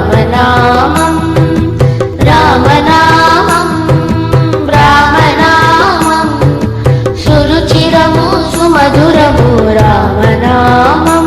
రామనామం రామనామం రామనామం సురుచిరము సుమధురము రామనామం.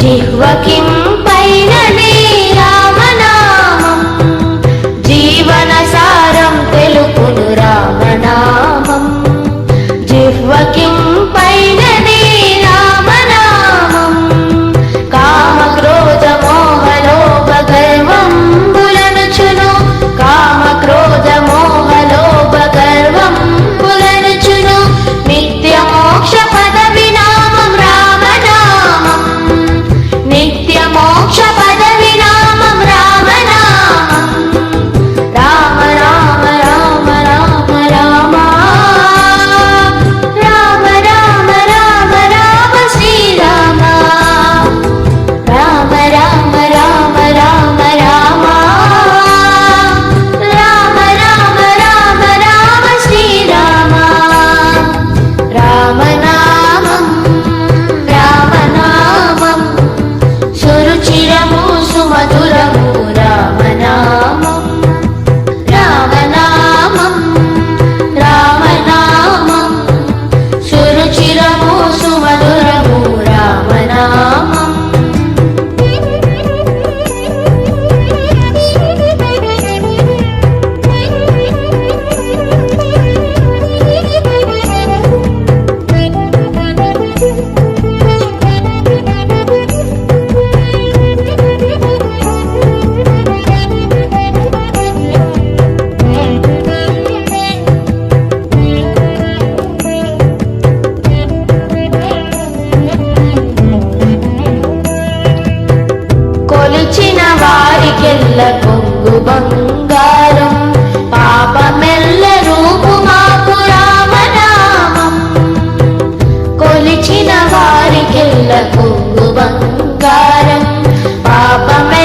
జిహ్వకిం పైననే రామనామం జీవనసారం తెలుపును రామనామం. జిహ్వకిం పైననే రామనామం కామక్రోధ మోహలోభ గర్వంబులనుచును కామక్రోధ మోహలోభ గర్వంబులనుచును నిత్య మోక్ష పదవి నామం రామనామం నిత్య మోక్ష పదవి నామం రామనామం. రామ రామ రామ రామ రామ రామ రామ రామ రామ శ్రీరామ రామ రామ రామ రామ రామ రామ రామ రామ రామ శ్రీరామ. రామనామం రామనామం సురుచిరము సుమధురము రామనామం రామనామం రామనామం సురుచిరము సుమధురము రామనామం. కొలిచిన వారికెల్ల కొంగు బంగారం పాపమెల్ల రూపు మాపు రామనామం కొలిచిన వారికెల్ల కొంగు బంగారం పాపమెల్ల